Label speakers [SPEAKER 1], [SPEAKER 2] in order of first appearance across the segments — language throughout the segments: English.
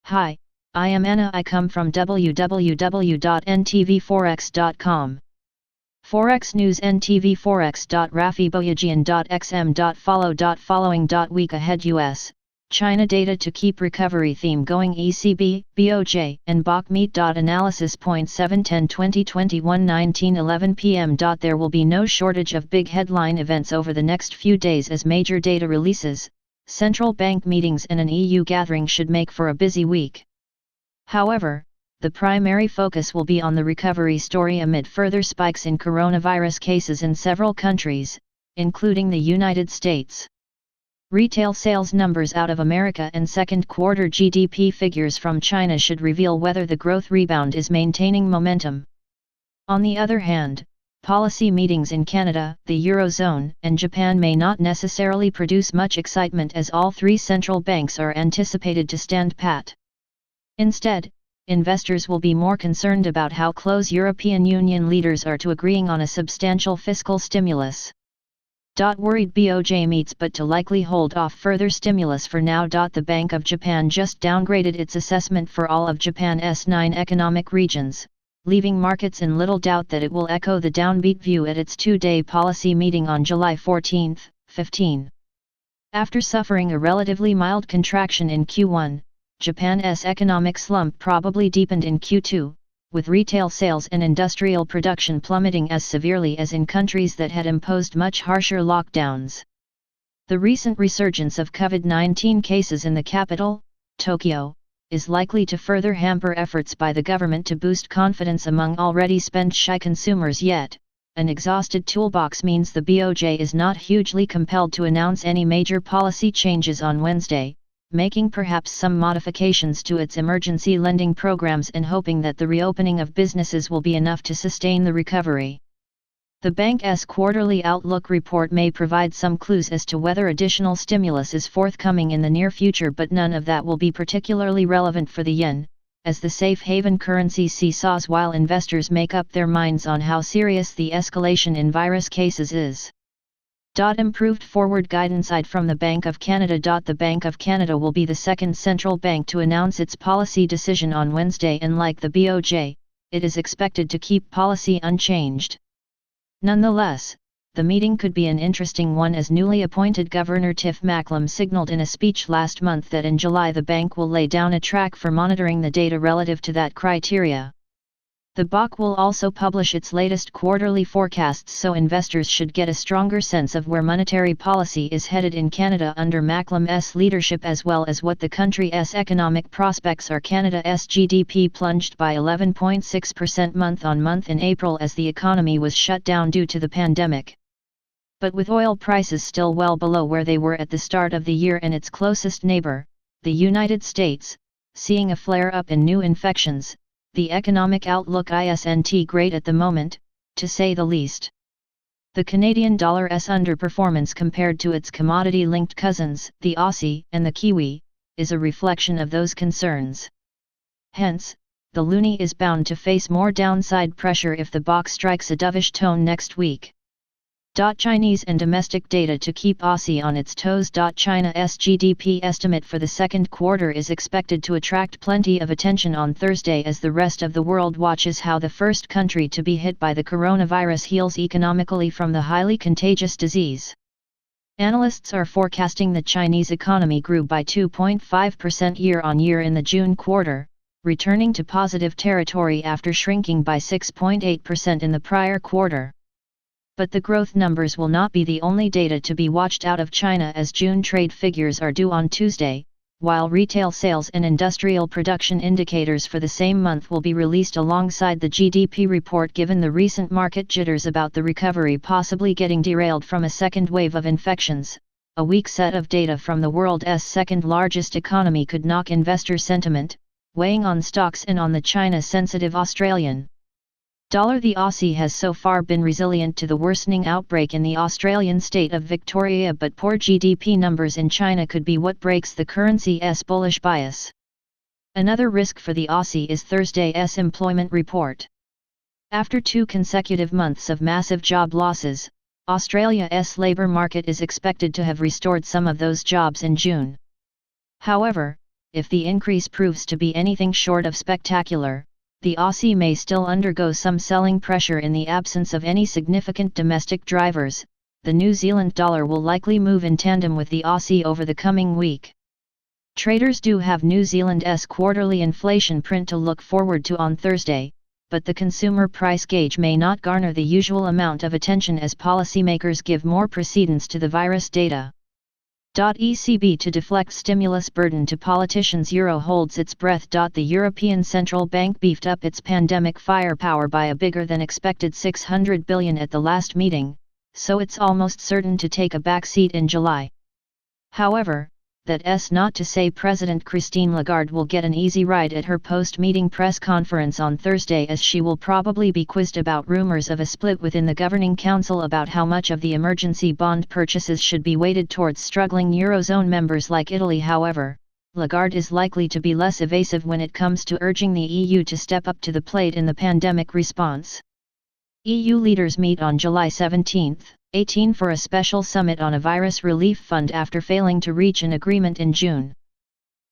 [SPEAKER 1] Hi, I am Anna. I come from www.ntvforex.com. Forex news NTVforex.raffiboyadjian.xm.follow. Week ahead US, China data to keep recovery theme going. ECB, BoJ and BoC meet. Analysis point 7/10/2021 19:11 p.m. There will be no shortage of big headline events over the next few days as major data releases, central bank meetings and an EU gathering should make for a busy week. However, the primary focus will be on the recovery story amid further spikes in coronavirus cases in several countries, including the United States. Retail sales numbers out of America and second quarter GDP figures from China should reveal whether the growth rebound is maintaining momentum. On the other hand, policy meetings in Canada, the Eurozone, and Japan may not necessarily produce much excitement as all three central banks are anticipated to stand pat. Instead, investors will be more concerned about how close European Union leaders are to agreeing on a substantial fiscal stimulus. Worried BoJ meets but to likely hold off further stimulus for now. The Bank of Japan just downgraded its assessment for all of Japan's 9 economic regions, leaving markets in little doubt that it will echo the downbeat view at its two-day policy meeting on July 14-15. After suffering a relatively mild contraction in Q1, Japan's economic slump probably deepened in Q2, with retail sales and industrial production plummeting as severely as in countries that had imposed much harsher lockdowns. The recent resurgence of COVID-19 cases in the capital, Tokyo, is likely to further hamper efforts by the government to boost confidence among already spend-shy consumers. Yet, an exhausted toolbox means the BoJ is not hugely compelled to announce any major policy changes on Wednesday, making perhaps some modifications to its emergency lending programs and hoping that the reopening of businesses will be enough to sustain the recovery. The bank's quarterly outlook report may provide some clues as to whether additional stimulus is forthcoming in the near future, but none of that will be particularly relevant for the yen, as the safe haven currency seesaws while investors make up their minds on how serious the escalation in virus cases is. Improved forward guidance from the Bank of Canada. The Bank of Canada will be the second central bank to announce its policy decision on Wednesday, and like the BoJ, it is expected to keep policy unchanged. Nonetheless, the meeting could be an interesting one as newly appointed Governor Tiff Macklem signaled in a speech last month that in July the bank will lay down a track for monitoring the data relative to that criteria. The BoC will also publish its latest quarterly forecasts, so investors should get a stronger sense of where monetary policy is headed in Canada under Macklem's leadership, as well as what the country's economic prospects are. Canada's GDP plunged by 11.6% month-on-month in April as the economy was shut down due to the pandemic. But with oil prices still well below where they were at the start of the year and its closest neighbor, the United States, seeing a flare-up in new infections, the economic outlook isn't great at the moment, to say the least. The Canadian dollar's underperformance compared to its commodity-linked cousins, the Aussie and the Kiwi, is a reflection of those concerns. Hence, the loonie is bound to face more downside pressure if the BoC strikes a dovish tone next week. Chinese and domestic data to keep Aussie on its toes. China's GDP estimate for the second quarter is expected to attract plenty of attention on Thursday as the rest of the world watches how the first country to be hit by the coronavirus heals economically from the highly contagious disease. Analysts are forecasting the Chinese economy grew by 2.5% year-on-year in the June quarter, returning to positive territory after shrinking by 6.8% in the prior quarter. But the growth numbers will not be the only data to be watched out of China, as June trade figures are due on Tuesday, while retail sales and industrial production indicators for the same month will be released alongside the GDP report. Given the recent market jitters about the recovery possibly getting derailed from a second wave of infections, a weak set of data from the world's second-largest economy could knock investor sentiment, weighing on stocks and on the China-sensitive Australian dollar. The Aussie has so far been resilient to the worsening outbreak in the Australian state of Victoria, but poor GDP numbers in China could be what breaks the currency's bullish bias. Another risk for the Aussie is Thursday's employment report. After 2 consecutive months of massive job losses, Australia's labour market is expected to have restored some of those jobs in June. However, if the increase proves to be anything short of spectacular, the Aussie may still undergo some selling pressure in the absence of any significant domestic drivers. The New Zealand dollar will likely move in tandem with the Aussie over the coming week. Traders do have New Zealand's quarterly inflation print to look forward to on Thursday, but the consumer price gauge may not garner the usual amount of attention as policymakers give more precedence to the virus data. ECB to deflect stimulus burden to politicians. Euro holds its breath. The European Central Bank beefed up its pandemic firepower by a bigger than expected 600 billion at the last meeting, so it's almost certain to take a backseat in July. However, that's not to say President Christine Lagarde will get an easy ride at her post-meeting press conference on Thursday, as she will probably be quizzed about rumors of a split within the Governing Council about how much of the emergency bond purchases should be weighted towards struggling Eurozone members like Italy. However, Lagarde is likely to be less evasive when it comes to urging the EU to step up to the plate in the pandemic response. EU leaders meet on July 17-18 for a special summit on a virus relief fund after failing to reach an agreement in June.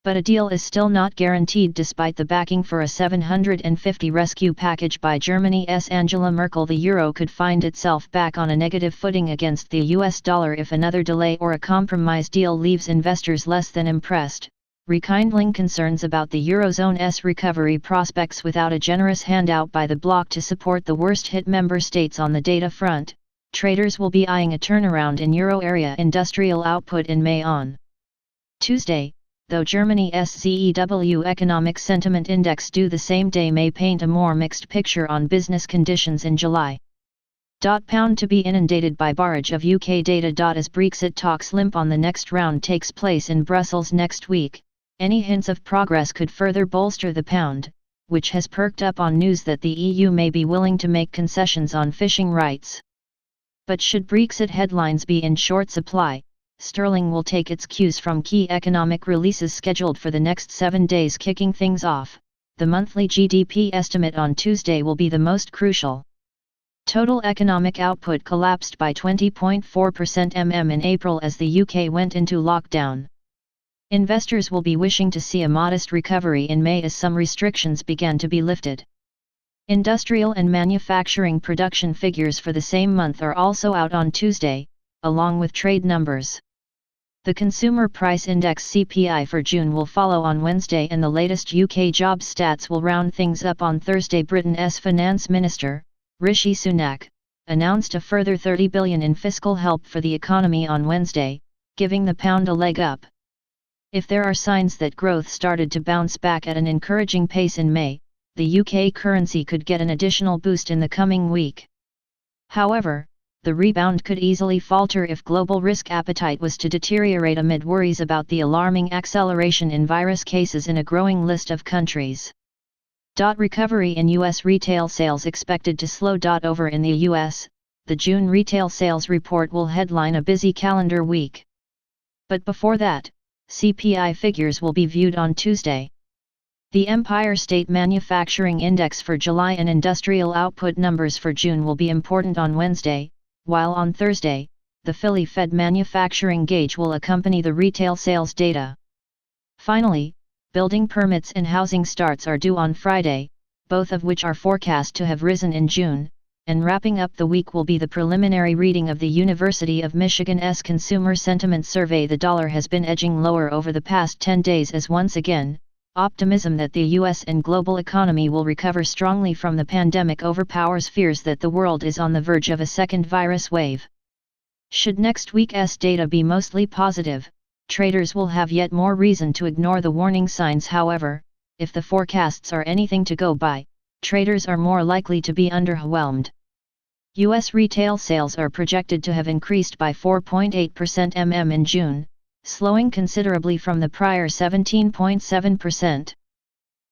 [SPEAKER 1] But a deal is still not guaranteed despite the backing for a 750 rescue package by Germany's Angela Merkel. The euro could find itself back on a negative footing against the US dollar if another delay or a compromise deal leaves investors less than impressed, rekindling concerns about the Eurozone's recovery prospects without a generous handout by the bloc to support the worst-hit member states. On the data front, traders will be eyeing a turnaround in euro area industrial output in May. On Tuesday, though Germany's ZEW Economic Sentiment Index due the same day may paint a more mixed picture on business conditions in July. Pound to be inundated by barrage of UK data. As Brexit talks limp on, the next round takes place in Brussels next week. Any hints of progress could further bolster the pound, which has perked up on news that the EU may be willing to make concessions on fishing rights. But should Brexit headlines be in short supply, sterling will take its cues from key economic releases scheduled for the next 7 days. Kicking things off, the monthly GDP estimate on Tuesday will be the most crucial. Total economic output collapsed by 20.4% in April as the UK went into lockdown. Investors will be wishing to see a modest recovery in May as some restrictions began to be lifted. Industrial and manufacturing production figures for the same month are also out on Tuesday, along with trade numbers. The Consumer Price Index (CPI) for June will follow on Wednesday, and the latest UK jobs stats will round things up on Thursday. Britain's Finance Minister, Rishi Sunak, announced a further $30 billion in fiscal help for the economy on Wednesday, giving the pound a leg up. If there are signs that growth started to bounce back at an encouraging pace in May, the UK currency could get an additional boost in the coming week. However, the rebound could easily falter if global risk appetite was to deteriorate amid worries about the alarming acceleration in virus cases in a growing list of countries. Recovery in U.S. retail sales expected to slow. Over in the U.S., the June retail sales report will headline a busy calendar week. But before that, CPI figures will be viewed on Tuesday. The Empire State Manufacturing Index for July and industrial output numbers for June will be important on Wednesday, while on Thursday, the Philly Fed manufacturing gauge will accompany the retail sales data. Finally, building permits and housing starts are due on Friday, both of which are forecast to have risen in June, and wrapping up the week will be the preliminary reading of the University of Michigan's Consumer Sentiment Survey. The dollar has been edging lower over the past 10 days as once again, optimism that the U.S. and global economy will recover strongly from the pandemic overpowers fears that the world is on the verge of a second virus wave. Should next week's data be mostly positive, traders will have yet more reason to ignore the warning signs. However, if the forecasts are anything to go by, traders are more likely to be underwhelmed. U.S. retail sales are projected to have increased by 4.8% in June, slowing considerably from the prior 17.7%.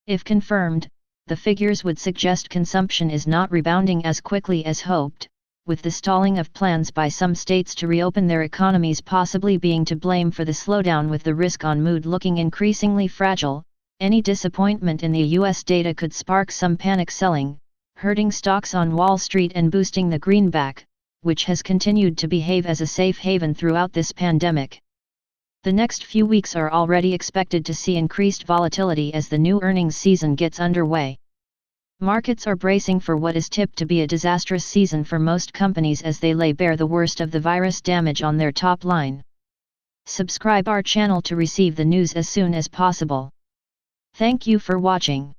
[SPEAKER 1] If confirmed, the figures would suggest consumption is not rebounding as quickly as hoped, with the stalling of plans by some states to reopen their economies possibly being to blame for the slowdown. With the risk on mood looking increasingly fragile, any disappointment in the U.S. data could spark some panic selling, hurting stocks on Wall Street and boosting the greenback, which has continued to behave as a safe haven throughout this pandemic. The next few weeks are already expected to see increased volatility as the new earnings season gets underway. Markets are bracing for what is tipped to be a disastrous season for most companies as they lay bare the worst of the virus damage on their top line. Subscribe our channel to receive the news as soon as possible. Thank you for watching.